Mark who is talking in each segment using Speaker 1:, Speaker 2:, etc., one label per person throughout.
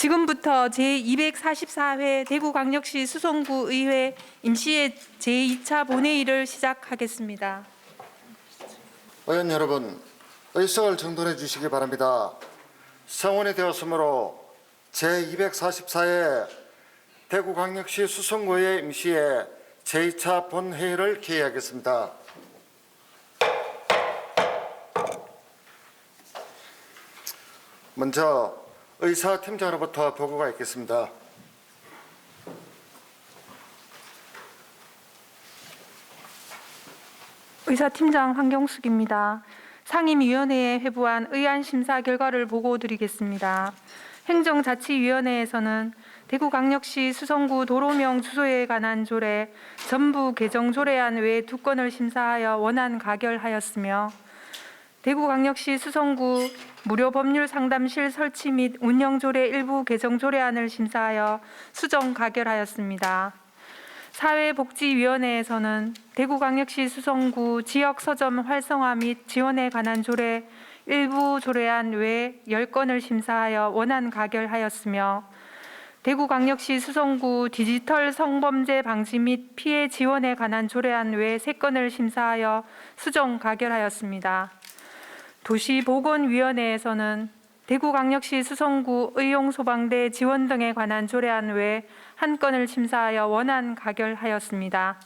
Speaker 1: 지금부터 제244회 대구광역시 수성구의회 임시회 제2차 본회의를 시작하겠습니다.
Speaker 2: 의원 여러분, 의석을 정돈해 주시기 바랍니다. 성원이 되었으므로 제244회 대구광역시 수성구의회 임시회 제2차 본회의를 개의하겠습니다. 먼저 의사팀장으로부터 보고가 있겠습니다.
Speaker 1: 의사팀장 황경숙입니다. 상임위원회에 회부한 의안 심사 결과를 보고드리겠습니다. 행정자치위원회에서는 대구광역시 수성구 도로명 주소에 관한 조례 전부 개정 조례안 외 2건을 심사하여 원안 가결하였으며 대구광역시 수성구 무료법률상담실 설치 및 운영조례 일부 개정 조례안을 심사하여 수정 가결하였습니다. 사회복지위원회에서는 대구광역시 수성구 지역서점 활성화 및 지원에 관한 조례 일부 조례안 외 10건을 심사하여 원안 가결하였으며 대구광역시 수성구 디지털 성범죄 방지 및 피해 지원에 관한 조례안 외 3건을 심사하여 수정 가결하였습니다. 도시보건위원회에서는 대구광역시 수성구 의용소방대 지원 등에 관한 조례안 외 1건을 심사하여 원안 가결하였습니다.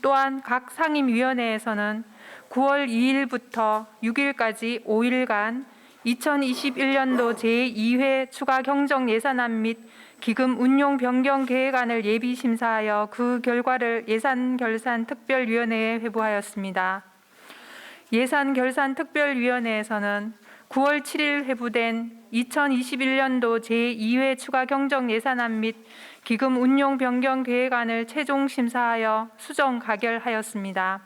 Speaker 1: 또한 각 상임위원회에서는 9월 2일부터 6일까지 5일간 2021년도 제2회 추가 경정 예산안 및 기금 운용 변경 계획안을 예비 심사하여 그 결과를 예산결산특별위원회에 회부하였습니다. 예산결산특별위원회에서는 9월 7일 회부된 2021년도 제2회 추가 경정 예산안 및 기금 운용 변경 계획안을 최종 심사하여 수정 가결하였습니다.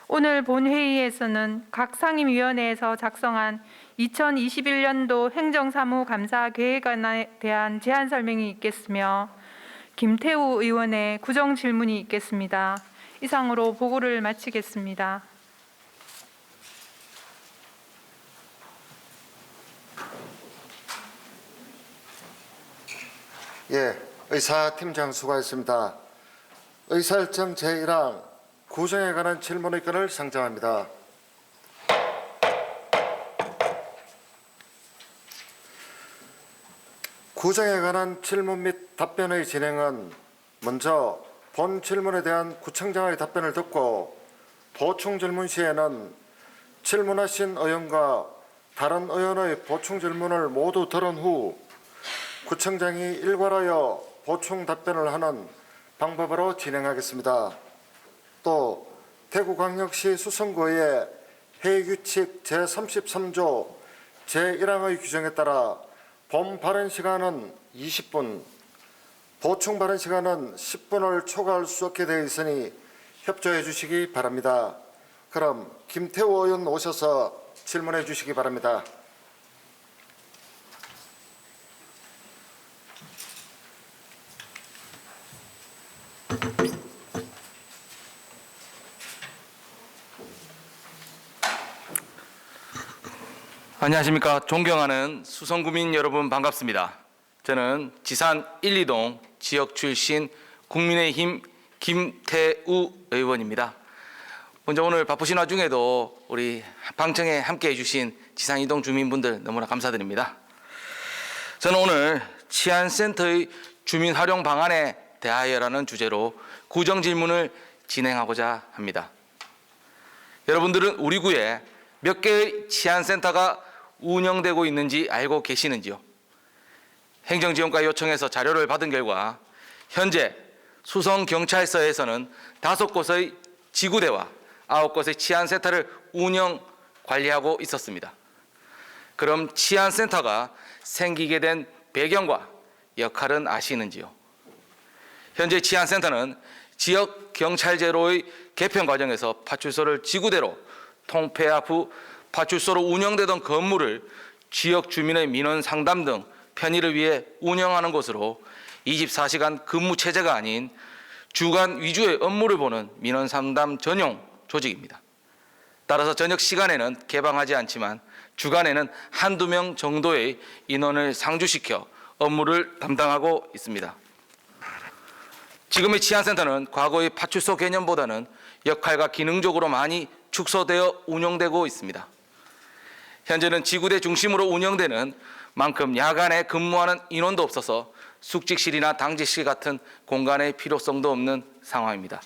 Speaker 1: 오늘 본회의에서는 각 상임위원회에서 작성한 2021년도 행정사무감사 계획안에 대한 제안 설명이 있겠으며 김태우 의원의 구정 질문이 있겠습니다. 이상으로 보고를 마치겠습니다.
Speaker 2: 의사팀장 수고하셨습니다. 의사일정 제1항 구정에 관한 질문의 건을 상정합니다. 구정에 관한 질문 및 답변의 진행은 먼저 본 질문에 대한 구청장의 답변을 듣고 보충 질문 시에는 질문하신 의원과 다른 의원의 보충 질문을 모두 들은 후 구청장이 일괄하여 보충 답변을 하는 방법으로 진행하겠습니다. 또 대구광역시 수성구의 회의규칙 제33조 제1항의 규정에 따라 본 발언 시간은 20분, 보충 발언 시간은 10분을 초과할 수 없게 되어 있으니 협조해 주시기 바랍니다. 그럼 김태우 의원 오셔서 질문해 주시기 바랍니다.
Speaker 3: 안녕하십니까. 존경하는 수성구민 여러분 반갑습니다. 저는 지산 1, 2동 지역 출신 국민의힘 김태우 의원입니다. 먼저 오늘 바쁘신 와중에도 우리 방청에 함께해 주신 지산 2동 주민분들 너무나 감사드립니다. 저는 오늘 치안센터의 주민 활용 방안에 대하여라는 주제로 구정 질문을 진행하고자 합니다. 여러분들은 우리 구에 몇 개의 치안센터가 운영되고 있는지 알고 계시는지요? 행정지원과 요청해서 자료를 받은 결과 현재 수성경찰서에서는 5곳의 지구대와 9곳의 치안센터를 운영 관리하고 있었습니다. 그럼 치안센터가 생기게 된 배경과 역할은 아시는지요? 현재 치안센터는 지역경찰제로의 개편 과정에서 파출소를 지구대로 통폐합 후 파출소로 운영되던 건물을 지역 주민의 민원 상담 등 편의를 위해 운영하는 곳으로 24시간 근무 체제가 아닌 주간 위주의 업무를 보는 민원 상담 전용 조직입니다. 따라서 저녁 시간에는 개방하지 않지만 주간에는 한두 명 정도의 인원을 상주시켜 업무를 담당하고 있습니다. 지금의 치안센터는 과거의 파출소 개념보다는 역할과 기능적으로 많이 축소되어 운영되고 있습니다. 현재는 지구대 중심으로 운영되는 만큼 야간에 근무하는 인원도 없어서 숙직실이나 당직실 같은 공간의 필요성도 없는 상황입니다.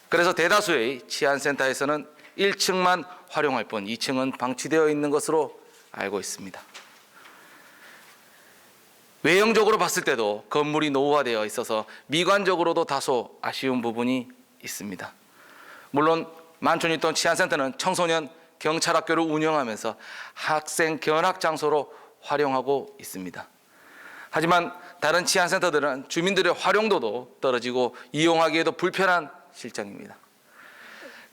Speaker 3: 그래서 대다수의 치안센터에서는 1층만 활용할 뿐 2층은 방치되어 있는 것으로 알고 있습니다. 외형적으로 봤을 때도 건물이 노후화되어 있어서 미관적으로도 다소 아쉬운 부분이 있습니다. 물론 만촌일동 치안센터는 청소년 경찰학교를 운영하면서 학생 견학 장소로 활용하고 있습니다. 하지만 다른 치안센터들은 주민들의 활용도도 떨어지고 이용하기에도 불편한 실정입니다.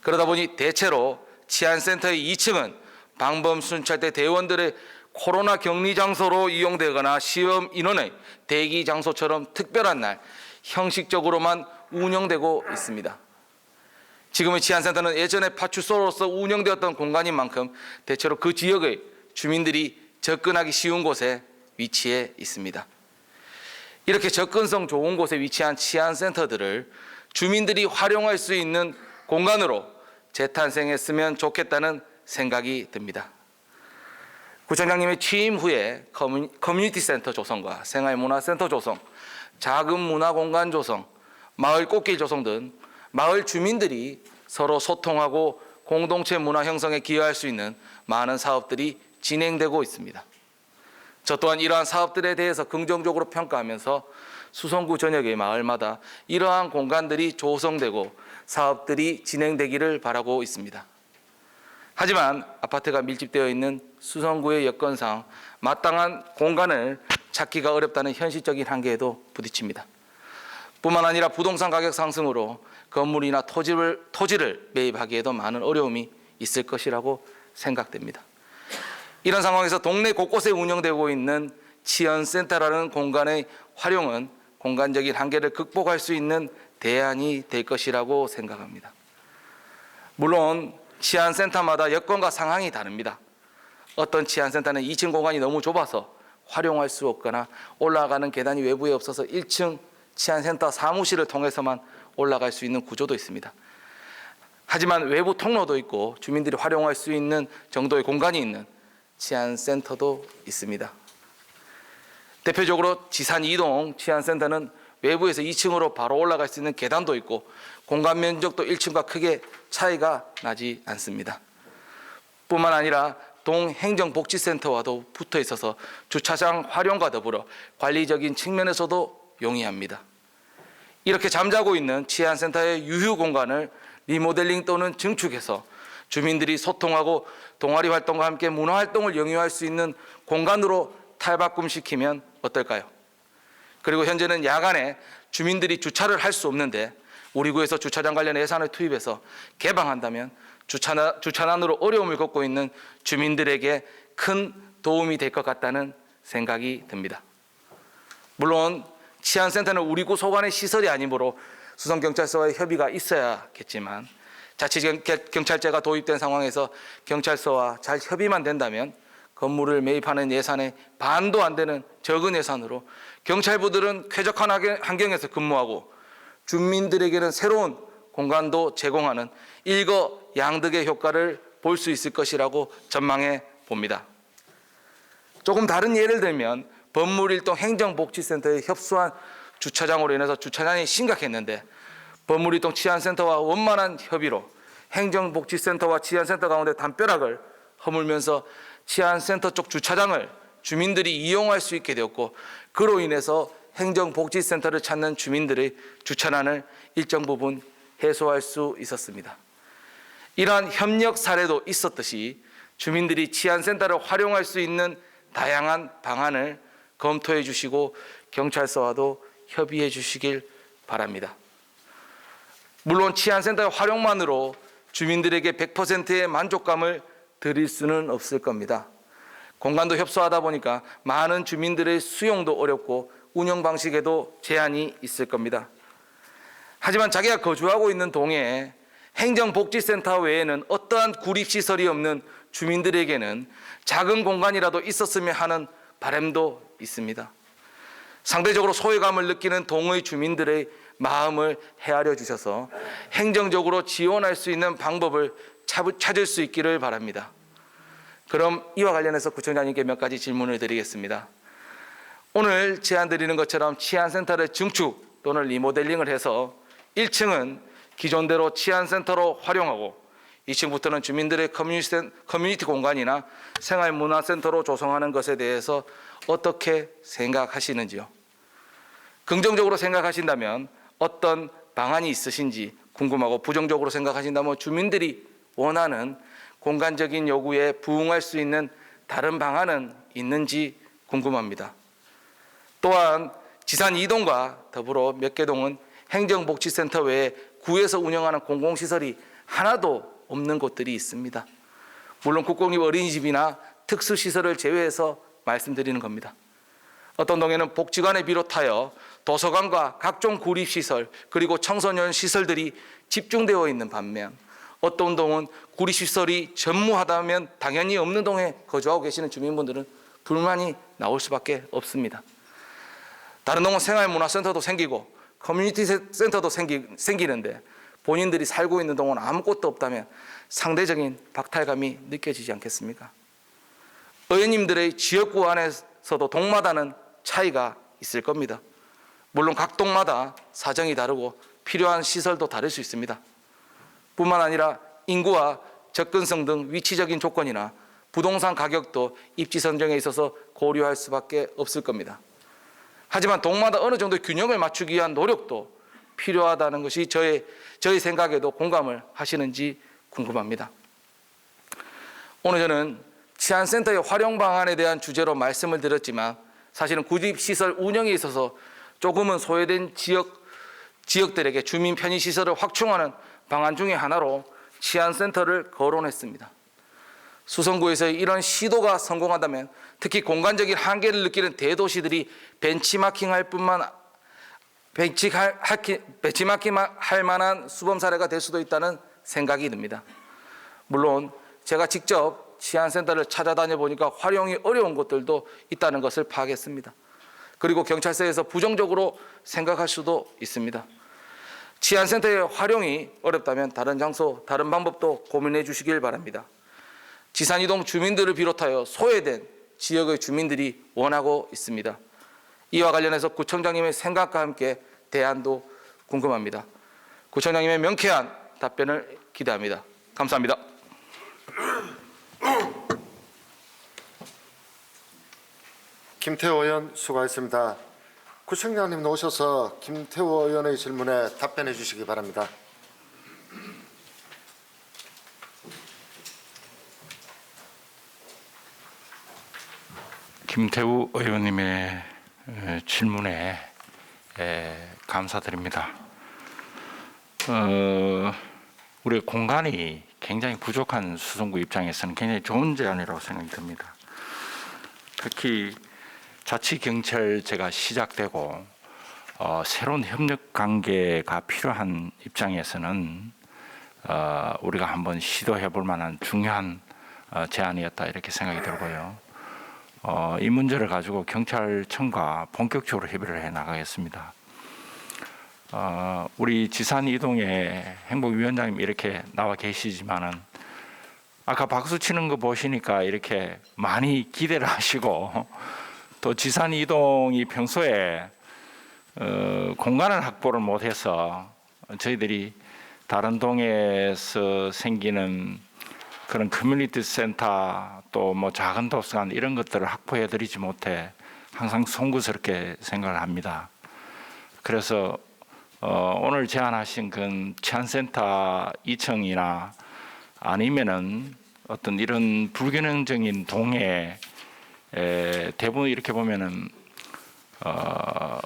Speaker 3: 그러다 보니 대체로 치안센터의 2층은 방범순찰대 대원들의 코로나 격리 장소로 이용되거나 시험 인원의 대기 장소처럼 특별한 날 형식적으로만 운영되고 있습니다. 지금의 치안센터는 예전에 파출소로서 운영되었던 공간인 만큼 대체로 그 지역의 주민들이 접근하기 쉬운 곳에 위치해 있습니다. 이렇게 접근성 좋은 곳에 위치한 치안센터들을 주민들이 활용할 수 있는 공간으로 재탄생했으면 좋겠다는 생각이 듭니다. 구청장님의 취임 후에 커뮤니티 센터 조성과 생활문화센터 조성, 작은 문화공간 조성, 마을 꽃길 조성 등 마을 주민들이 서로 소통하고 공동체 문화 형성에 기여할 수 있는 많은 사업들이 진행되고 있습니다. 저 또한 이러한 사업들에 대해서 긍정적으로 평가하면서 수성구 전역의 마을마다 이러한 공간들이 조성되고 사업들이 진행되기를 바라고 있습니다. 하지만 아파트가 밀집되어 있는 수성구의 여건상 마땅한 공간을 찾기가 어렵다는 현실적인 한계에도 부딪힙니다. 뿐만 아니라 부동산 가격 상승으로 건물이나 토지를 매입하기에도 많은 어려움이 있을 것이라고 생각됩니다. 이런 상황에서 동네 곳곳에 운영되고 있는 치안센터라는 공간의 활용은 공간적인 한계를 극복할 수 있는 대안이 될 것이라고 생각합니다. 물론 치안센터마다 여건과 상황이 다릅니다. 어떤 치안센터는 2층 공간이 너무 좁아서 활용할 수 없거나 올라가는 계단이 외부에 없어서 1층 치안센터 사무실을 통해서만 올라갈 수 있는 구조도 있습니다. 하지만 외부 통로도 있고 주민들이 활용할 수 있는 정도의 공간이 있는 치안센터도 있습니다. 대표적으로 지산 2동 치안센터는 외부에서 2층으로 바로 올라갈 수 있는 계단도 있고 공간 면적도 1층과 크게 차이가 나지 않습니다. 뿐만 아니라 동행정복지센터와도 붙어 있어서 주차장 활용과 더불어 관리적인 측면에서도 용이합니다. 이렇게 잠자고 있는 치안센터의 유휴 공간을 리모델링 또는 증축해서 주민들이 소통하고 동아리 활동과 함께 문화활동을 영위할 수 있는 공간으로 탈바꿈시키면 어떨까요? 그리고 현재는 야간에 주민들이 주차를 할 수 없는데 우리 구에서 주차장 관련 예산을 투입해서 개방한다면 주차난으로 어려움을 겪고 있는 주민들에게 큰 도움이 될 것 같다는 생각이 듭니다. 물론 치안센터는 우리 구 소관의 시설이 아니므로 수성경찰서와의 협의가 있어야겠지만 자치경찰제가 도입된 상황에서 경찰서와 잘 협의만 된다면 건물을 매입하는 예산의 반도 안 되는 적은 예산으로 경찰부들은 쾌적한 환경에서 근무하고 주민들에게는 새로운 공간도 제공하는 일거양득의 효과를 볼 수 있을 것이라고 전망해 봅니다. 조금 다른 예를 들면 법무일동 행정복지센터에 협소한 주차장으로 인해서 주차난이 심각했는데 법무일동 치안센터와 원만한 협의로 행정복지센터와 치안센터 가운데 담벼락을 허물면서 치안센터 쪽 주차장을 주민들이 이용할 수 있게 되었고 그로 인해서 행정복지센터를 찾는 주민들의 주차난을 일정 부분 해소할 수 있었습니다. 이러한 협력 사례도 있었듯이 주민들이 치안센터를 활용할 수 있는 다양한 방안을 검토해 주시고 경찰서와도 협의해 주시길 바랍니다. 물론 치안센터의 활용만으로 주민들에게 100%의 만족감을 드릴 수는 없을 겁니다. 공간도 협소하다 보니까 많은 주민들의 수용도 어렵고 운영 방식에도 제한이 있을 겁니다. 하지만 자기가 거주하고 있는 동에 행정복지센터 외에는 어떠한 구립시설이 없는 주민들에게는 작은 공간이라도 있었으면 하는 바람도 있습니다. 상대적으로 소외감을 느끼는 동의 주민들의 마음을 헤아려 주셔서 행정적으로 지원할 수 있는 방법을 찾을 수 있기를 바랍니다. 그럼 이와 관련해서 구청장님께 몇 가지 질문을 드리겠습니다. 오늘 제안 드리는 것처럼 치안센터를 증축 또는 리모델링을 해서 1층은 기존대로 치안센터로 활용하고 2층부터는 주민들의 커뮤니티 공간이나 생활문화센터로 조성하는 것에 대해서 어떻게 생각하시는지요? 긍정적으로 생각하신다면 어떤 방안이 있으신지 궁금하고, 부정적으로 생각하신다면 주민들이 원하는 공간적인 요구에 부응할 수 있는 다른 방안은 있는지 궁금합니다. 또한 지산 2동과 더불어 몇 개 동은 행정복지센터 외에 구에서 운영하는 공공시설이 하나도 없는 곳들이 있습니다. 물론 국공립 어린이집이나 특수시설을 제외해서 말씀드리는 겁니다. 어떤 동에는 복지관을 비롯하여 도서관과 각종 구립시설 그리고 청소년 시설들이 집중되어 있는 반면, 어떤 동은 구립시설이 전무하다면 당연히 없는 동에 거주하고 계시는 주민분들은 불만이 나올 수밖에 없습니다. 다른 동은 생활문화센터도 생기고 커뮤니티 센터도 생기는데 본인들이 살고 있는 동은 아무것도 없다면 상대적인 박탈감이 느껴지지 않겠습니까? 의원님들의 지역구 안에서도 동마다는 차이가 있을 겁니다. 물론 각 동마다 사정이 다르고 필요한 시설도 다를 수 있습니다. 뿐만 아니라 인구와 접근성 등 위치적인 조건이나 부동산 가격도 입지 선정에 있어서 고려할 수밖에 없을 겁니다. 하지만 동마다 어느 정도 균형을 맞추기 위한 노력도 필요하다는 것이 저희 생각에도 공감을 하시는지 궁금합니다. 오늘 저는 치안센터의 활용 방안에 대한 주제로 말씀을 드렸지만, 사실은 구립시설 운영에 있어서 조금은 소외된 지역들에게 주민 편의시설을 확충하는 방안 중에 하나로 치안센터를 거론했습니다. 수성구에서의 이런 시도가 성공한다면 특히 공간적인 한계를 느끼는 대도시들이 벤치마킹할 만한 수범 사례가 될 수도 있다는 생각이 듭니다. 물론 제가 직접 치안센터를 찾아다녀 보니까 활용이 어려운 곳들도 있다는 것을 파악했습니다. 그리고 경찰서에서 부정적으로 생각할 수도 있습니다. 치안센터의 활용이 어렵다면 다른 장소, 다른 방법도 고민해 주시길 바랍니다. 지산이동 주민들을 비롯하여 소외된 지역의 주민들이 원하고 있습니다. 이와 관련해서 구청장님의 생각과 함께 대안도 궁금합니다. 구청장님의 명쾌한 답변을 기대합니다. 감사합니다.
Speaker 2: 김태호 의원 수고하셨습니다. 구청장님 나오셔서 김태호 의원의 질문에 답변해 주시기 바랍니다.
Speaker 4: 김태우 의원님의 질문에 감사드립니다. 우리 공간이 굉장히 부족한 수성구 입장에서는 굉장히 좋은 제안이라고 생각이 듭니다. 특히 자치경찰제가 시작되고 새로운 협력 관계가 필요한 입장에서는 우리가 한번 시도해 볼 만한 중요한 제안이었다, 이렇게 생각이 들고요. 이 문제를 가지고 경찰청과 본격적으로 협의를 해 나가겠습니다. 우리 지산 이동의 행복위원장님 이렇게 나와 계시지만은 아까 박수 치는 거 보시니까 이렇게 많이 기대를 하시고, 또 지산 이동이 평소에 공간을 확보를 못해서 저희들이 다른 동에서 생기는 그런 커뮤니티 센터 또 뭐 작은 도서관 이런 것들을 확보해 드리지 못해 항상 송구스럽게 생각을 합니다. 그래서 오늘 제안하신 그 치안센터 2층이나 아니면은 어떤 이런 불균형적인 동에 대부분 이렇게 보면은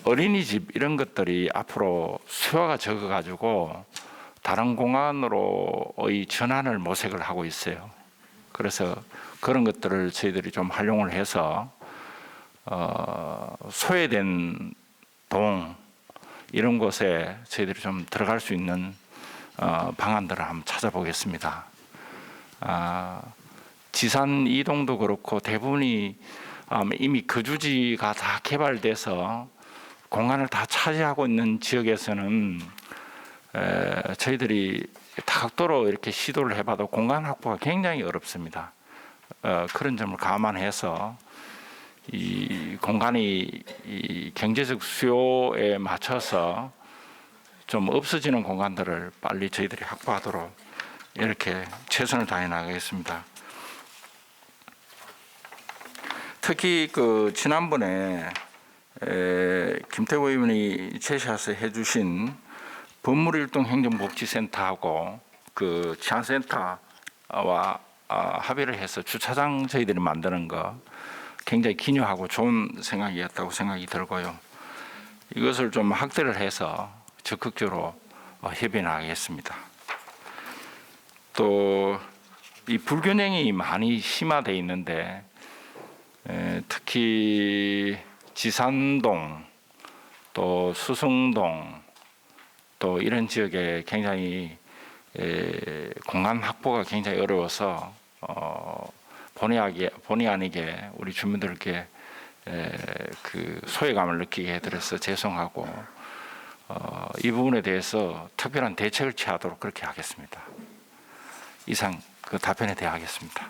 Speaker 4: 어린이집 이런 것들이 앞으로 수요가 적어 가지고 다른 공간으로의 전환을 모색을 하고 있어요. 그래서 그런 것들을 저희들이 좀 활용을 해서 소외된 동 이런 곳에 저희들이 좀 들어갈 수 있는 방안들을 한번 찾아보겠습니다. 지산 이동도 그렇고 대부분이 이미 거주지가 다 개발돼서 공간을 다 차지하고 있는 지역에서는 저희들이 다각도로 이렇게 시도를 해봐도 공간 확보가 굉장히 어렵습니다. 그런 점을 감안해서 이 공간이 이 경제적 수요에 맞춰서 좀 없어지는 공간들을 빨리 저희들이 확보하도록 이렇게 최선을 다해 나가겠습니다. 특히 그 지난번에 김태우 의원이 제시해서 해주신 법무일동 행정복지센터하고 그 치안센터와 합의를 해서 주차장 저희들이 만드는 거 굉장히 기묘하고 좋은 생각이었다고 생각이 들고요. 이것을 좀 확대를 해서 적극적으로 협의해 나가겠습니다. 또 이 불균형이 많이 심화되어 있는데 특히 지산동 또 수성동 또 이런 지역에 굉장히 공간 확보가 굉장히 어려워서 본의 아니게 우리 주민들께 그 소외감을 느끼게 해드려서 죄송하고 이 부분에 대해서 특별한 대책을 취하도록 그렇게 하겠습니다. 이상 그 답변에 대하겠습니다.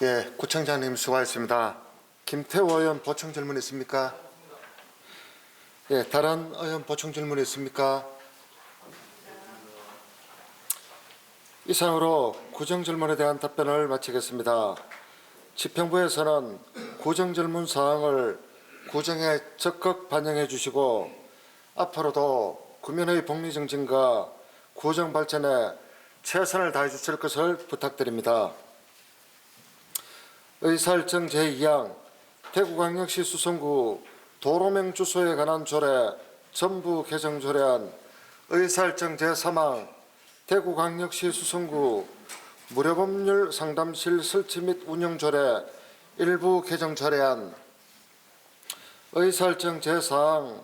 Speaker 2: 예, 구청장님 수고하셨습니다. 김태우 의원 보충 질문 있습니까? 예, 다른 의원 보충 질문 있습니까? 이상으로 구정 질문에 대한 답변을 마치겠습니다. 집행부에서는 구정 질문 사항을 구정에 적극 반영해 주시고 앞으로도 구민의 복리 정진과 구정 발전에 최선을 다해 주실 것을 부탁드립니다. 의사일정 제2항 대구광역시 수성구 도로명 주소에 관한 조례 전부 개정 조례안, 의사일정 제3항 대구광역시 수성구 무료법률 상담실 설치 및 운영 조례 일부 개정 조례안, 의사일정 제4항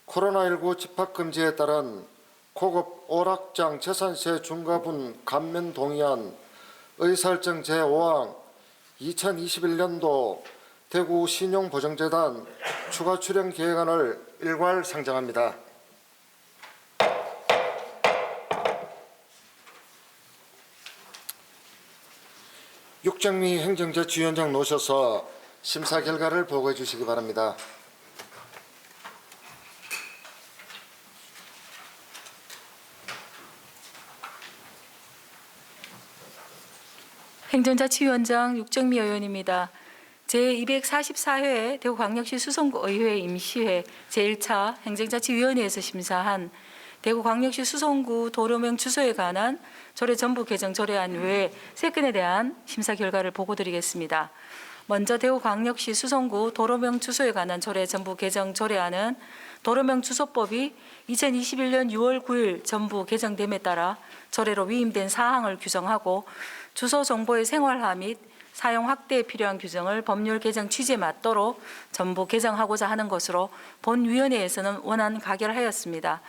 Speaker 2: 코로나19 집합금지에 따른 고급 오락장 재산세 중과분 감면 동의안, 의사일정 제5항 2021년도 대구 신용보정재단 추가 출연 계획안을 일괄 상정합니다. 육정미 행정자치위원장 모셔서 심사 결과를 보고해 주시기 바랍니다.
Speaker 5: 행정자치위원장 육정미 의원입니다. 제244회 대구광역시 수성구의회 임시회 제1차 행정자치위원회에서 심사한 대구광역시 수성구 도로명 주소에 관한 조례 전부 개정 조례안 외 3건에 대한 심사 결과를 보고드리겠습니다. 먼저 대구광역시 수성구 도로명 주소에 관한 조례 전부 개정 조례안은 도로명 주소법이 2021년 6월 9일 전부 개정됨에 따라 조례로 위임된 사항을 규정하고 주소 정보의 생활화 및 사용 확대에 필요한 규정을 법률 개정 취지에 맞도록 전부 개정하고자 하는 것으로 본위원회에서는 원안 가결하였습니다.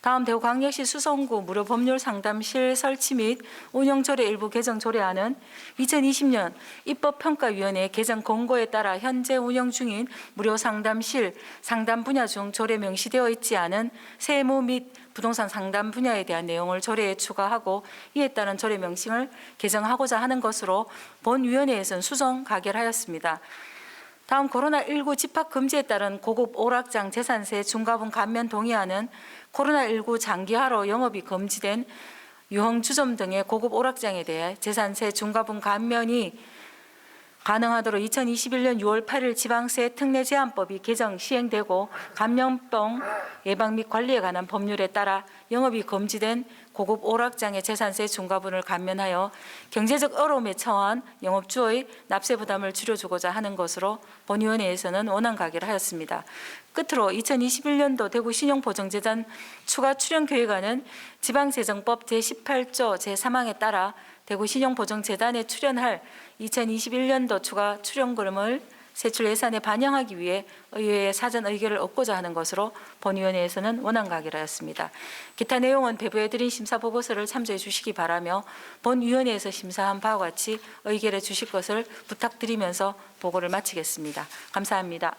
Speaker 5: 다음 대구광역시 수성구 무료 법률 상담실 설치 및 운영 조례 일부 개정 조례안은 2020년 입법평가위원회 개정 공고에 따라 현재 운영 중인 무료 상담실 상담 분야 중 조례 명시되어 있지 않은 세무 및 부동산 상담 분야에 대한 내용을 조례에 추가하고 이에 따른 조례 명칭을 개정하고자 하는 것으로 본위원회에서는 수정 가결하였습니다. 다음 코로나19 집합금지에 따른 고급 오락장 재산세 중과분 감면 동의안은 코로나19 장기화로 영업이 금지된 유흥주점 등의 고급 오락장에 대해 재산세 중과분 감면이 가능하도록 2021년 6월 8일 지방세 특례 제한법이 개정 시행되고 감염병 예방 및 관리에 관한 법률에 따라 영업이 금지된 고급 오락장의 재산세 중과분을 감면하여 경제적 어려움에 처한 영업주의 납세 부담을 줄여주고자 하는 것으로 본위원회에서는 원안 가결하였습니다. 끝으로 2021년도 대구 신용보정재단 추가 출연 계획안은 지방재정법 제18조 제3항에 따라 대구 신용보정재단에 출연할 2021년도 추가 출연금을 세출 예산에 반영하기 위해 의회의 사전 의결을 얻고자 하는 것으로 본위원회에서는 원안 가결하였습니다. 기타 내용은 배부해드린 심사 보고서를 참조해 주시기 바라며 본위원회에서 심사한 바와 같이 의결해 주실 것을 부탁드리면서 보고를 마치겠습니다. 감사합니다.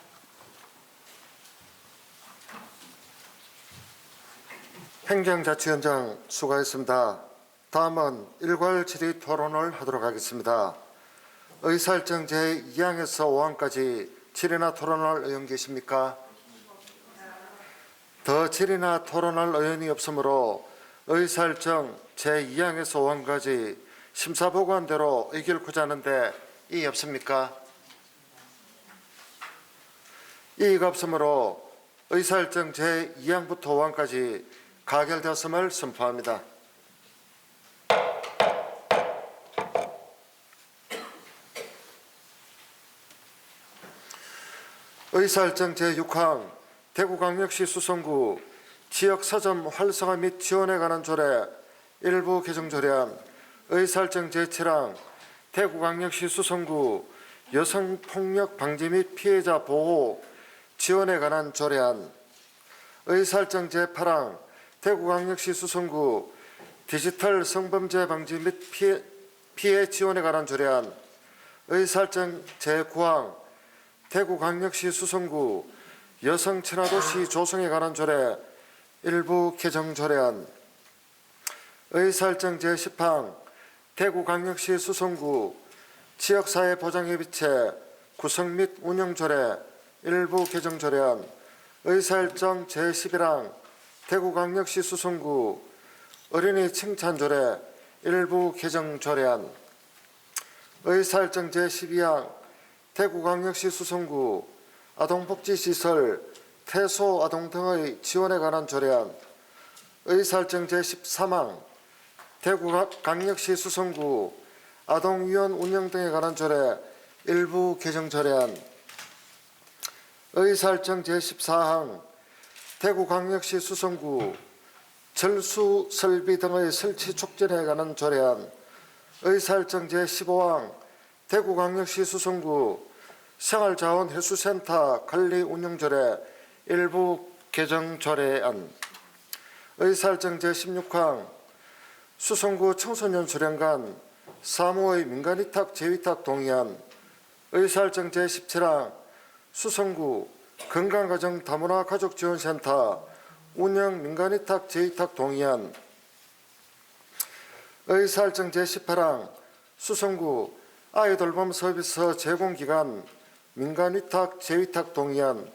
Speaker 2: 행정자치위원장 수고하셨습니다. 다음은 일괄 질의 토론을 하도록 하겠습니다. 의사일정 제2항에서 5항까지 질의나 토론할 의원 계십니까? 더 질의나 토론할 의원이 없으므로 의사일정 제2항에서 5항까지 심사보고안대로 의결코자 하는데 이의 없습니까? 이의가 없으므로 의사일정 제2항부터 5항까지 가결되었음을 선포합니다. 의사일정 제6항 대구광역시 수성구 지역 서점 활성화 및 지원에 관한 조례 일부 개정 조례안, 의사일정 제7항 대구광역시 수성구 여성폭력 방지 및 피해자 보호 지원에 관한 조례안, 의사일정 제8항 대구광역시 수성구 디지털 성범죄 방지 및 피해 지원에 관한 조례안, 의사일정 제9항 대구광역시 수성구 여성 친화도시 조성에 관한 조례 일부 개정 조례안, 의사일정 제10항 대구광역시 수성구 지역사회 보장협의체 구성 및 운영 조례 일부 개정 조례안, 의사일정 제11항 대구광역시 수성구 어린이 칭찬 조례 일부 개정 조례안, 의사일정 제12항 대구광역시 수성구 아동복지시설 태소 아동 등의 지원에 관한 조례안, 의사일정 제13항 대구광역시 수성구 아동위원 운영 등에 관한 조례 일부 개정 조례안, 의사일정 제14항 대구광역시 수성구 절수 설비 등의 설치 촉진에 관한 조례안, 의사일정 제15항 대구광역시 수성구 생활자원회수센터 관리 운영 조례 일부 개정 조례안, 의사일정 제16항 수성구 청소년 수련관 사무의 민간위탁 재위탁 동의안, 의사일정 제17항 수성구 건강가정 다문화 가족지원센터 운영 민간위탁 재위탁 동의안, 의사일정 제18항 수성구 아이돌봄 서비스 제공기관 민간위탁 재위탁 동의안,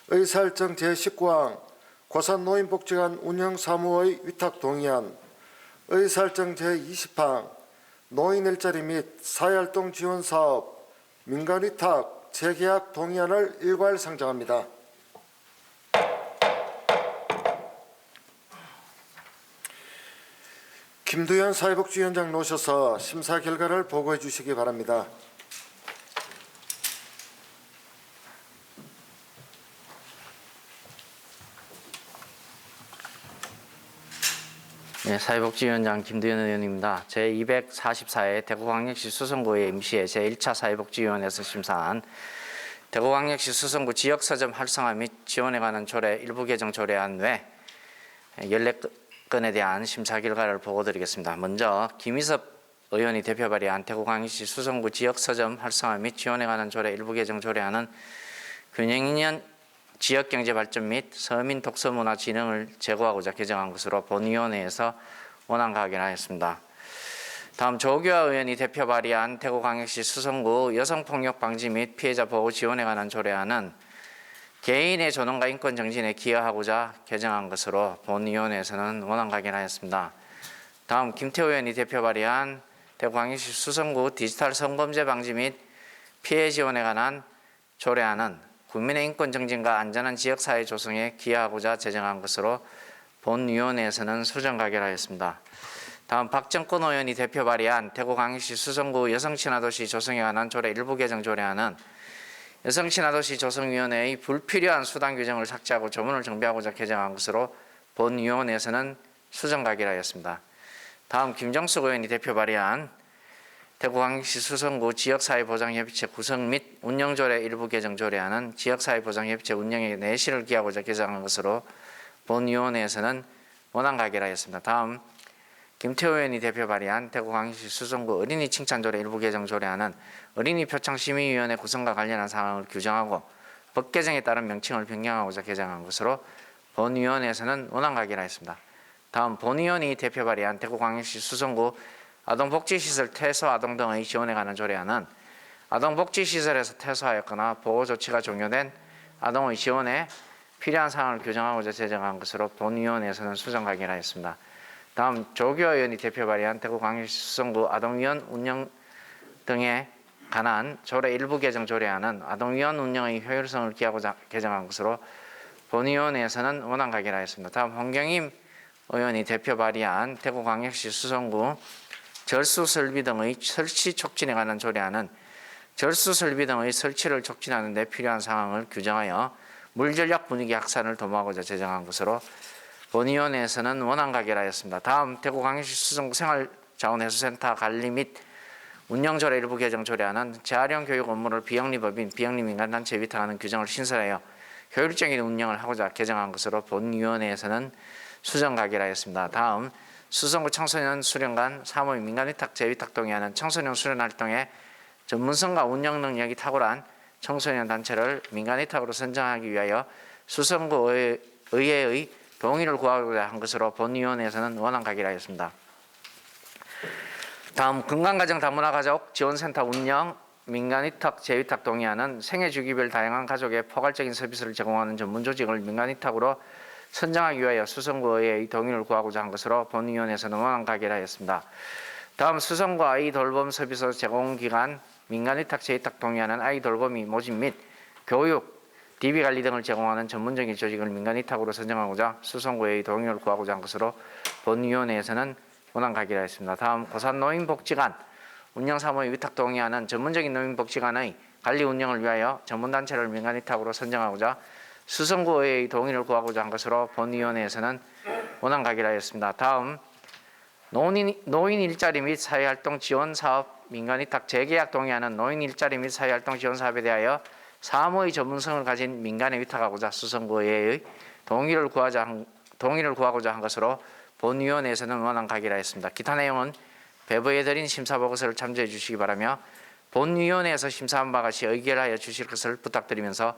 Speaker 2: 의사일정 제19항 고산노인복지관 운영사무의 위탁 동의안, 의사일정 제20항 노인일자리 및 사회활동 지원사업 민간위탁 재계약 동의안을 일괄 상정합니다. 김두현 사회복지위원장 모셔서 심사 결과를 보고해 주시기 바랍니다.
Speaker 6: 네, 사회복지위원장 김두현 의원입니다. 제244회 대구광역시 수성구의 임시회 제1차 사회복지위원회에서 심사한 대구광역시 수성구 지역서점 활성화 및 지원에 관한 조례 일부 개정 조례안 외 14건에 대한 심사 결과를 보고드리겠습니다. 먼저 김희섭 의원이 대표 발의한 대구광역시 수성구 지역서점 활성화 및 지원에 관한 조례 일부 개정 조례안은 균형있는 지역경제발전 및 서민 독서문화 진흥을 제고하고자 개정한 것으로 본위원회에서 원안 가결하였습니다. 다음 조규하 의원이 대표 발의한 대구광역시 수성구 여성폭력 방지 및 피해자 보호 지원에 관한 조례안은 개인의 존엄과 인권 정신에 기여하고자 개정한 것으로 본위원회에서는 원안 가결하였습니다. 다음 김태호 의원이 대표 발의한 대구광역시 수성구 디지털 성범죄 방지 및 피해 지원에 관한 조례안은 국민의 인권 정진과 안전한 지역사회 조성에 기여하고자 제정한 것으로 본위원회에서는 수정 가결하였습니다. 다음 박정권 의원이 대표 발의한 대구광역시 수성구 여성친화도시 조성에 관한 조례 일부 개정 조례안은 여성친화도시 조성위원회의 불필요한 수단 규정을 삭제하고 조문을 정비하고자 개정한 것으로 본위원회에서는 수정 가결하였습니다. 다음 김정숙 의원이 대표 발의한 대구광역시 수성구 지역사회보장협의체 구성 및 운영조례 일부 개정 조례안은 지역사회보장협의체 운영에 내실을 기하고자 개정한 것으로 본위원회에서는 원안 가결하였습니다. 다음 김태호 의원이 대표 발의한 대구광역시 수성구 어린이 칭찬조례 일부 개정 조례안은 어린이 표창심의위원회 구성과 관련한 사항을 규정하고 법 개정에 따른 명칭을 변경하고자 개정한 것으로 본위원회에서는 원안 가결하였습니다. 다음 본위원이 대표 발의한 대구광역시 수성구 아동복지시설 퇴소 아동 등의 지원에 관한 조례안은 아동복지시설에서 퇴소하였거나 보호조치가 종료된 아동의 지원에 필요한 사항을 규정하고자 제정한 것으로 본위원회에서는 수정 가결하였습니다. 다음 조규호 의원이 대표 발의한 대구광역시 수성구 아동위원 운영 등에 관한 조례 일부 개정 조례안은 아동위원 운영의 효율성을 기하고자 개정한 것으로 본위원회에서는 원안 가결하였습니다. 다음 홍경임 의원이 대표 발의한 대구광역시 수성구 절수설비 등의 설치 촉진에 관한 조례안은 절수설비 등의 설치를 촉진하는 데 필요한 상황을 규정하여 물전력 분위기 확산을 도모하고자 제정한 것으로 본위원회에서는 원안 가결하였습니다. 다음 대구광역시 수성구 생활자원해수센터 관리 및 운영조례 일부 개정 조례안은 재활용 교육 업무를 비영리법인 비영리민간단체에 위탁하는 규정을 신설하여 효율적인 운영을 하고자 개정한 것으로 본위원회에서는 수정 가결하였습니다. 다음 수성구 청소년 수련관 사무의 민간위탁 재위탁 동의하는 청소년 수련 활동에 전문성과 운영 능력이 탁월한 청소년 단체를 민간위탁으로 선정하기 위하여 수성구 의회의 동의를 구하고자 한 것으로 본위원회에서는 원안 가결하였습니다. 다음 건강가정 다문화가족 지원센터 운영 민간위탁 재위탁 동의하는 생애 주기별 다양한 가족의 포괄적인 서비스를 제공하는 전문조직을 민간위탁으로 선정하기 위하여 수성구 의회의 동의를 구하고자 한 것으로 본위원회에서는 원안 가결하였습니다. 다음 수성구 아이 돌봄 서비스 제공기관 민간위탁 재위탁 동의하는 아이 돌보미 모집 및 교육, DB관리 등을 제공하는 전문적인 조직을 민간위탁으로 선정하고자 수성구의 동의를 구하고자 한 것으로 본위원회에서는 원안 가결하였습니다. 다음 고산노인복지관 운영사무의 위탁 동의하는 전문적인 노인복지관의 관리 운영을 위하여 전문단체를 민간위탁으로 선정하고자 수성구의 동의를 구하고자 한 것으로 본위원회에서는 원안 가결하였습니다. 다음 노인 일자리 및 사회활동 지원 사업 민간위탁 재계약 동의하는 노인 일자리 및 사회활동 지원 사업에 대하여 사무의 전문성을 가진 민간에 위탁하고자 수성구의 동의를 구하고자 한 것으로 본위원회에서는 원안 가결하였습니다. 기타 내용은 배부해드린 심사보고서를 참조해 주시기 바라며 본위원회에서 심사한 바 같이 의결하여 주실 것을 부탁드리면서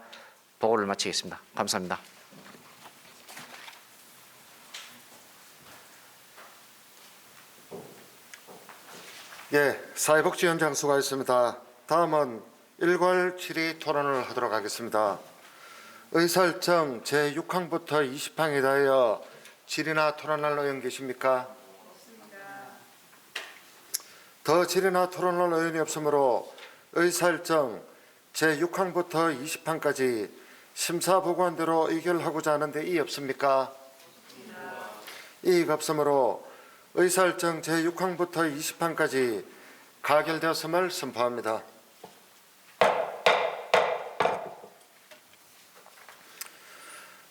Speaker 6: 보고를 마치겠습니다. 감사합니다.
Speaker 2: 예, 사회복지위원장 수고하셨습니다. 다음은 일괄 질의 토론을 하도록 하겠습니다. 의사일정 제6항부터 20항에 대하여 질의나 토론할 의원 계십니까? 더 질의나 토론할 의원이 없으므로 의사일정 제6항부터 20항까지 심사보고한대로 의결하고자 하는데 이의 없습니까? 이의가 없으므로 의사일정 제6항부터 20항까지 가결되었음을 선포합니다.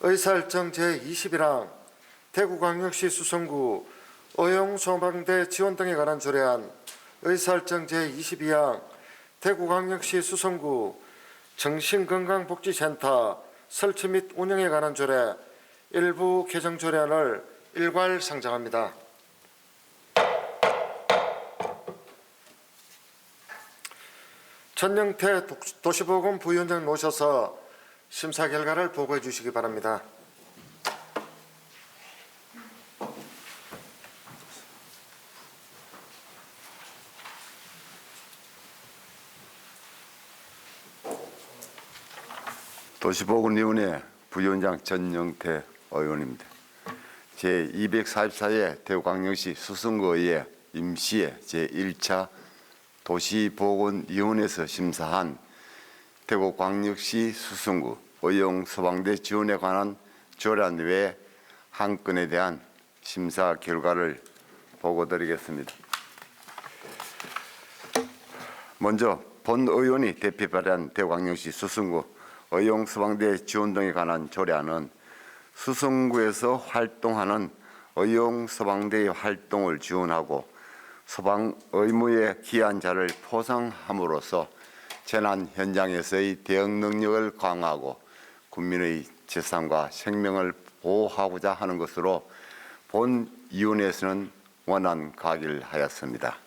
Speaker 2: 의사일정 제21항 대구광역시 수성구 어용소방대 지원 등에 관한 조례안, 의사일정 제22항 대구광역시 수성구 정신건강복지센터 설치 및 운영에 관한 조례 일부 개정 조례안을 일괄 상정합니다. 전영태 도시보건 부위원장 모셔서 심사 결과를 보고해 주시기 바랍니다.
Speaker 7: 도시보건위원회 부위원장 전영태 의원입니다. 제244회 대구광역시 수성구의회 임시회 제1차 도시보건위원회에서 심사한 대구광역시 수성구 의용소방대 지원에 관한 조례안 외에 한 건에 대한 심사 결과를 보고드리겠습니다. 먼저 본 의원이 대표 발의한 대구광역시 수성구 의용소방대 지원 등에 관한 조례안은 수성구에서 활동하는 의용소방대의 활동을 지원하고 소방 의무에 기한 자를 포상함으로써 재난 현장에서의 대응 능력을 강화하고 국민의 재산과 생명을 보호하고자 하는 것으로 본위원회에서는 원안 가결하였습니다.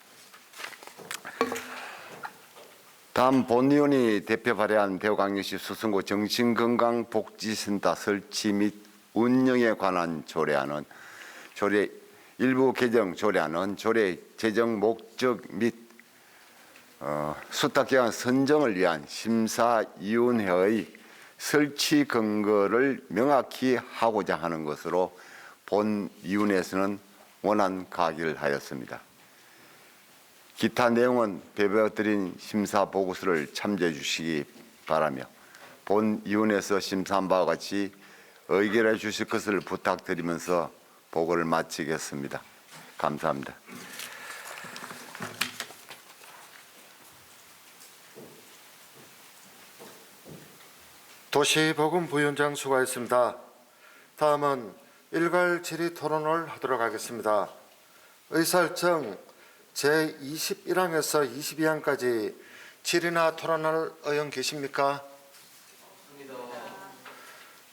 Speaker 7: 다음 본위원이 대표 발의한 대구광역시 수성구 정신건강복지센터 설치 및 운영에 관한 조례안은 조례 일부 개정 조례안은 조례 제정 목적 및 수탁기관 선정을 위한 심사위원회의 설치 근거를 명확히 하고자 하는 것으로 본위원회에서는 원안 가결하였습니다. 기타 내용은 배부드린 심사 보고서를 참조해 주시기 바라며 본위원회에서 심사한 바와 같이 의결해 주실 것을 부탁드리면서 보고를 마치겠습니다. 감사합니다.
Speaker 2: 도시보건부위원장 수고하셨습니다. 다음은 일괄 질의 토론을 하도록 하겠습니다. 의사일정 제21항에서 22항까지 질의나 토론할 의원 계십니까?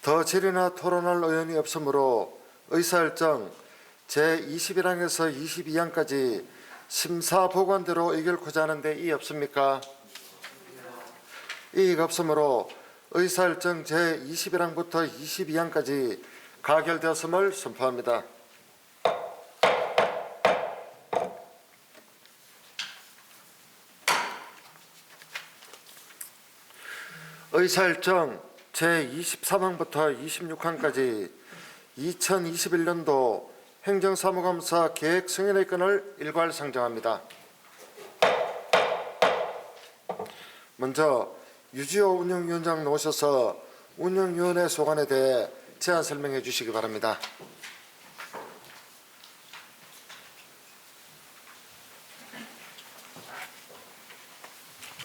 Speaker 2: 더 질의나 토론할 의원이 없으므로 의사일정 제21항에서 22항까지 심사보관대로 의결코자 하는데 이의 없습니까? 이의가 없으므로 의사일정 제21항부터 22항까지 가결되었음을 선포합니다. 의사일정 제23항부터 26항까지 2021년도 행정사무감사 계획 승인의 건을 일괄 상정합니다. 먼저 유지호 운영위원장 나오셔서 운영위원회 소관에 대해 제안 설명해 주시기 바랍니다.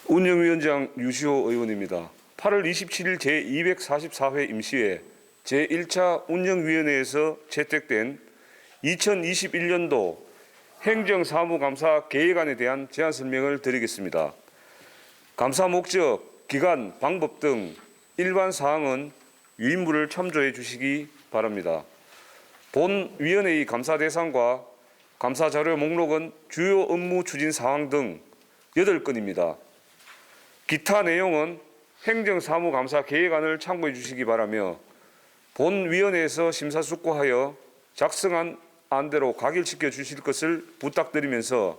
Speaker 8: 운영위원장 유시호 의원입니다. 8월 27일 제244회 임시회 제1차 운영위원회에서 채택된 2021년도 행정사무감사 계획안에 대한 제안 설명을 드리겠습니다. 감사 목적, 기간, 방법 등 일반 사항은 위임부를 참조해 주시기 바랍니다. 본 위원회의 감사 대상과 감사 자료 목록은 주요 업무 추진 사항 등 8건입니다. 기타 내용은 행정사무감사 계획안을 참고해 주시기 바라며 본 위원회에서 심사숙고하여 작성한 안대로 가결시켜 주실 것을 부탁드리면서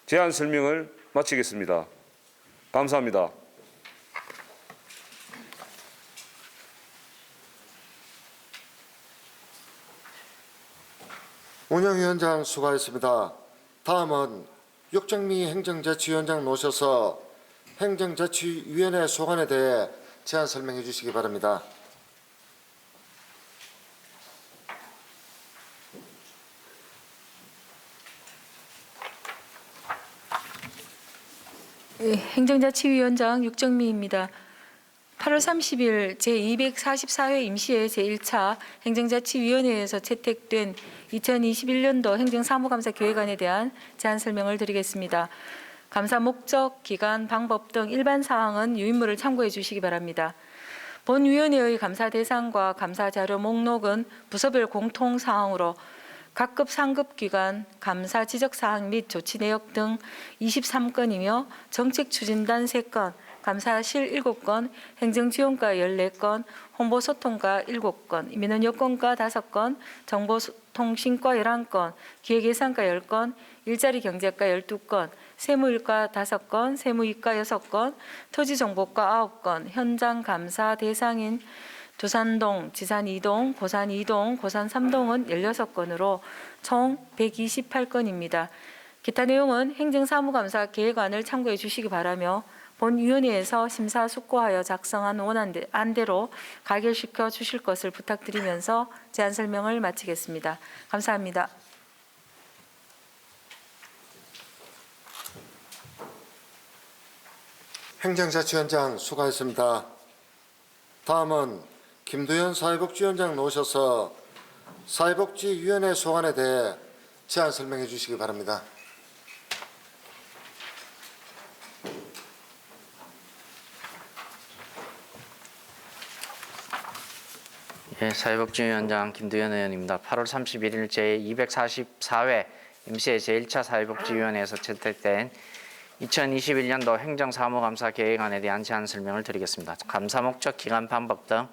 Speaker 8: 제안 설명을 마치겠습니다. 감사합니다.
Speaker 2: 운영위원장 수고하셨습니다. 다음은 육정미 행정자치위원장 모셔서 행정자치위원회 소관에 대해 제안 설명해 주시기 바랍니다.
Speaker 5: 행정자치위원장 육정미입니다. 8월 30일 제244회 임시회 제1차 행정자치위원회에서 채택된 2021년도 행정사무감사 계획안에 대한 제안 설명을 드리겠습니다. 감사 목적, 기간, 방법 등 일반 사항은 유인물을 참고해 주시기 바랍니다. 본 위원회의 감사 대상과 감사 자료 목록은 부서별 공통 사항으로 각급 상급 기관, 감사 지적 사항 및 조치 내역 등 23건이며 정책 추진단 3건, 감사실 7건, 행정지원과 14건, 홍보소통과 7건, 민원 여건과 5건, 정보통신과 11건, 기획예산과 10건, 일자리 경제과 12건, 세무일과 5건, 세무이과 6건, 토지정보과 9건, 현장 감사 대상인 두산동, 지산 2동, 고산 2동, 고산 3동은 16건으로 총 128건입니다. 기타 내용은 행정사무감사 계획안을 참고해 주시기 바라며 본위원회에서 심사숙고하여 작성한 원안대로 가결시켜 주실 것을 부탁드리면서 제안 설명을 마치겠습니다. 감사합니다.
Speaker 2: 행정자치위원장 수고하셨습니다. 다음은 김두현 사회복지위원장 나오셔서 사회복지위원회 소관에 대해 제안 설명해 주시기 바랍니다.
Speaker 6: 예, 사회복지위원장 김두현 의원입니다. 8월 31일 제244회 임시회 제1차 사회복지위원회에서 채택된 2021년도 행정사무감사 계획안에 대한 제안 설명을 드리겠습니다. 감사 목적, 기간, 방법 등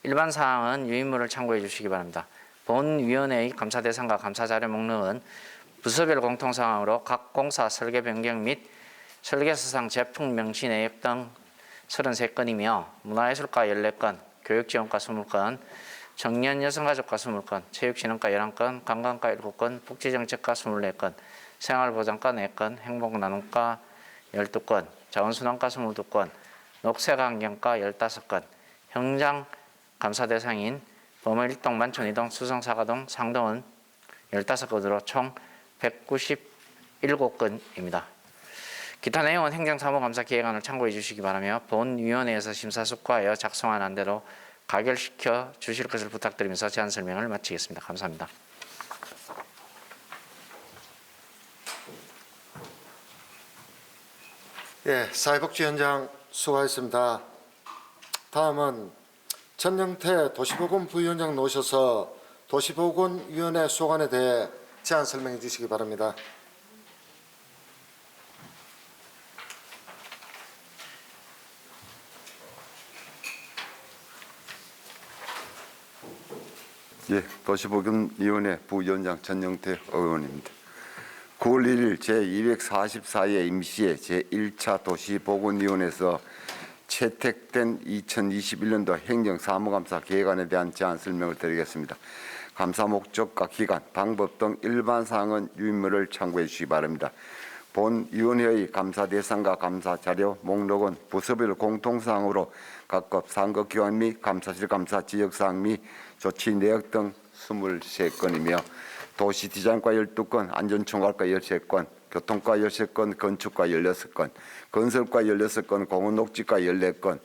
Speaker 6: 일반 사항은 유인물을 참고해 주시기 바랍니다. 본 위원회의 감사 대상과 감사 자료 목록은 부서별 공통사항으로 각 공사 설계 변경 및 설계사상 제품 명시 내역 등 33건이며 문화예술과 14건, 교육지원과 20건, 청년 여성가족과 20건, 체육진흥과 11건, 관광과 7건, 복지정책과 24건, 생활보장과 4건, 행복나눔과 12건, 자원순환과 22건, 녹색환경과 15건, 현장 감사 대상인 범일동, 만촌이동, 수성사가동, 상동은 15건으로 총 197건입니다. 기타 내용은 행정사무감사 계획안을 참고해 주시기 바라며 본 위원회에서 심사숙고하여 작성한 안대로 가결시켜 주실 것을 부탁드리면서 제안 설명을 마치겠습니다. 감사합니다.
Speaker 2: 예, 사회복지위원장 수고하셨습니다. 다음은 전영태 도시보건 부위원장 모셔서 도시보건위원회 소관에 대해 제안 설명해 주시기 바랍니다.
Speaker 7: 예, 도시보건위원회 부위원장 전영태 의원입니다. 9월 1일 제244회 임시회 제1차 도시보건위원회에서 채택된 2021년도 행정사무감사 계획안에 대한 제안 설명을 드리겠습니다. 감사 목적과 기간, 방법 등 일반 사항은 유인물을 참고해 주시기 바랍니다. 본 위원회의 감사 대상과 감사 자료 목록은 부서별 공통사항으로 각급 상급기관 및 감사실 감사 지역사항 및 조치 내역 등 23건이며 도시디자인과 12건, 안전총괄과 13건, 교통과 13건, 건축과 16건, 건설과 16건, 공원녹지과 14건,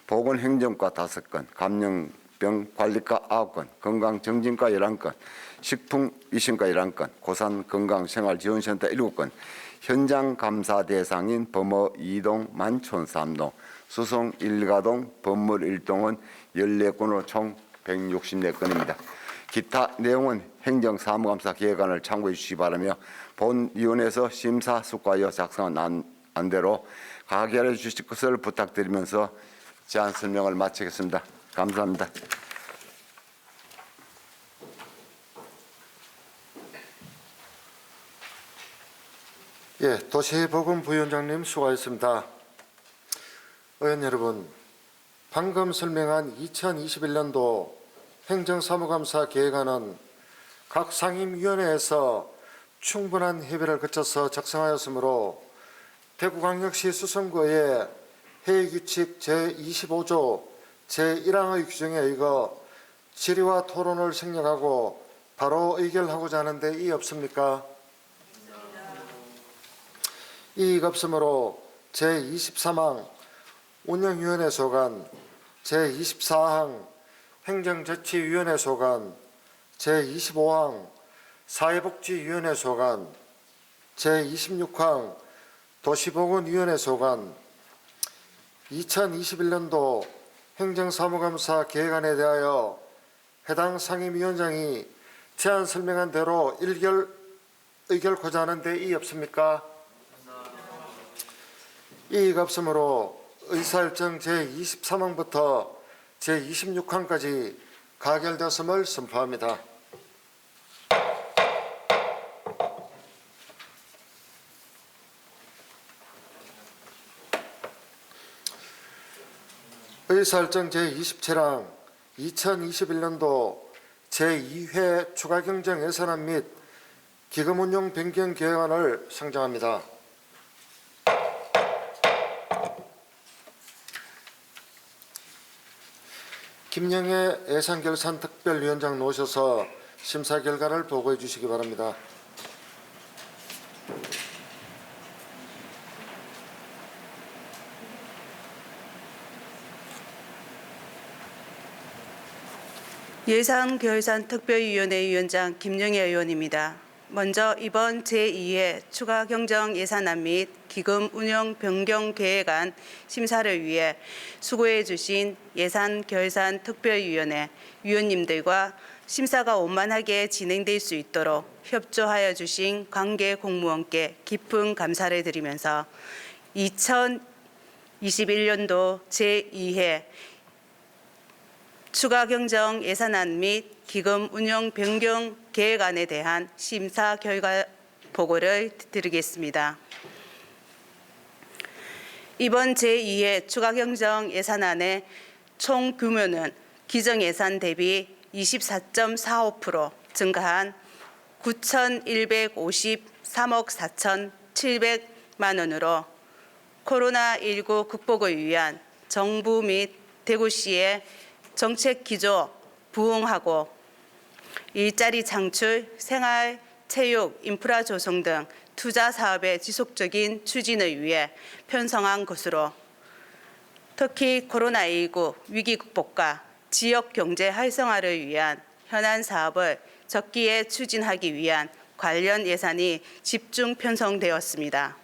Speaker 7: 보건행정과 5건, 감염병관리과 9건, 건강정진과 11건, 식품위생과 11건, 고산건강생활지원센터 7건, 현장 감사 대상인 범어 2동, 만촌 3동, 수성 1가동, 건물 1동은 14건으로 총 164건입니다. 기타 내용은 행정사무감사 계획안을 참고해 주시기 바라며 본 위원회에서 심사숙고하여 작성한 안대로 가결해 주실 것을 부탁드리면서 제안 설명을 마치겠습니다. 감사합니다.
Speaker 2: 예, 도시보건부위원장님 수고하셨습니다. 의원 여러분, 방금 설명한 2021년도 행정사무감사 계획안은 각 상임위원회에서 충분한 협의를 거쳐서 작성하였으므로 대구광역시 수성구의 회의규칙 제25조 제1항의 규정에 의거 질의와 토론을 생략하고 바로 의결하고자 하는데 이의 없습니까? 이의가 없으므로 제23항 운영위원회 소관, 제24항 행정조치위원회 소관, 제25항 사회복지위원회 소관, 제26항 도시보건위원회 소관, 2021년도 행정사무감사 계획안에 대하여 해당 상임위원장이 제안 설명한 대로 의결코자 하는데 이의 없습니까? 이의가 없으므로 의사일정 제23항부터 제26항까지 가결되었음을 선포합니다. 의사일정 제27항 2021년도 제2회 추가경정 예산안 및 기금운용 변경 계획안을 상정합니다. 김영애 예산결산특별위원장 모셔서 심사 결과를 보고해 주시기 바랍니다.
Speaker 9: 예산결산특별위원회 위원장 김영애 의원입니다. 먼저 이번 제2회 추가 경정 예산안 및 기금 운영 변경 계획안 심사를 위해 수고해 주신 예산 결산 특별위원회 위원님들과 심사가 원만하게 진행될 수 있도록 협조하여 주신 관계 공무원께 깊은 감사를 드리면서 2021년도 제2회 추가 경정 예산안 및 기금 운영 변경 계획안에 대한 심사 결과 보고를 드리겠습니다. 이번 제2회 추가 경정 예산안의 총 규모는 기정 예산 대비 24.45% 증가한 9,153억 4,700만 원으로 코로나19 극복을 위한 정부 및 대구시의 정책 기조 부응하고 일자리 창출, 생활, 체육, 인프라 조성 등 투자 사업의 지속적인 추진을 위해 편성한 것으로 특히 코로나19 위기 극복과 지역 경제 활성화를 위한 현안 사업을 적기에 추진하기 위한 관련 예산이 집중 편성되었습니다.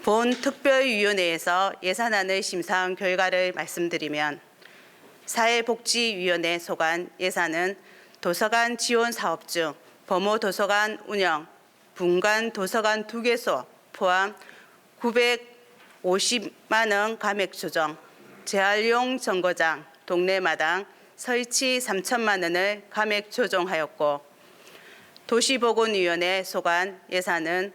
Speaker 9: 본 특별위원회에서 예산안을 심사한 결과를 말씀드리면 사회복지위원회 소관 예산은 도서관 지원 사업 중 범호도서관 운영, 분관 도서관 2개소 포함 950만 원 감액 조정, 재활용 정거장, 동네마당 설치 3천만 원을 감액 조정하였고 도시보건위원회 소관 예산은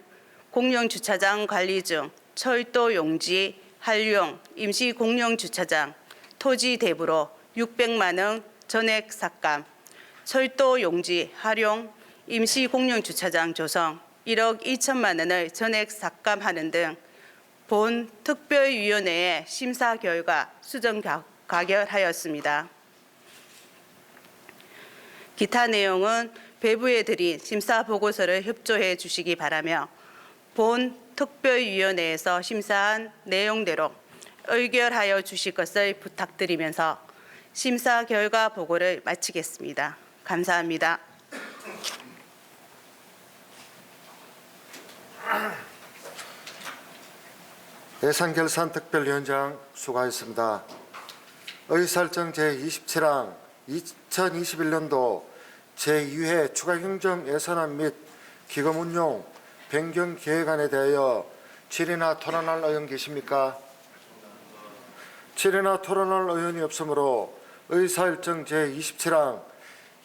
Speaker 9: 공영주차장 관리 중 철도 용지, 활용, 임시 공영주차장, 토지 대부로 600만 원 전액 삭감, 철도 용지, 활용, 임시 공영주차장 조성 1억 2천만 원을 전액 삭감하는 등 본 특별위원회의 심사 결과 수정 가결하였습니다. 기타 내용은 배부에 드린 심사 보고서를 협조해 주시기 바라며 본 특별위원회에서 심사한 내용대로 의결하여 주실 것을 부탁드리면서 심사 결과 보고를 마치겠습니다. 감사합니다.
Speaker 2: 예산결산특별위원장 수고하셨습니다. 의사일정 제27항 2021년도 제2회 추가경정 예산안 및 기금운용 변경 계획안에 대하여 질의나 토론할 의원 계십니까? 질의나 토론할 의원이 없으므로 의사일정 제27항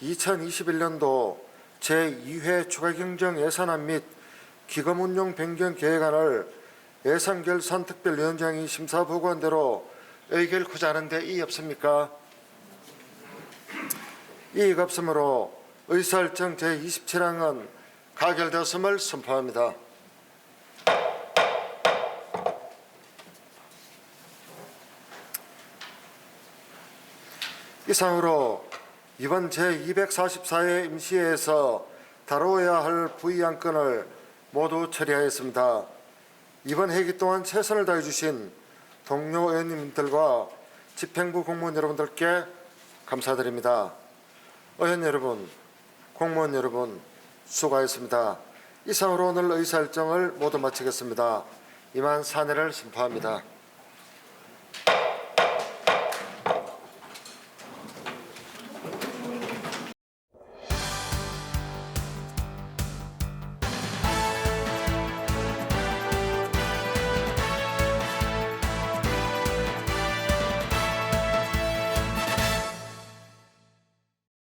Speaker 2: 2021년도 제2회 추가경정 예산안 및 기금운용 변경 계획안을 예산결산특별위원장이 심사 보고한 대로 의결코자 하는데 이의 없습니까? 이의가 없으므로 의사일정 제27항은 가결되었음을 선포합니다. 이상으로 이번 제244회 임시회에서 다루어야 할 부의 안건을 모두 처리하였습니다. 이번 회기 동안 최선을 다해 주신 동료 의원님들과 집행부 공무원 여러분들께 감사드립니다. 의원 여러분, 공무원 여러분 수고하셨습니다. 이상으로 오늘 의사일정을 모두 마치겠습니다. 이만 사내를 선포합니다.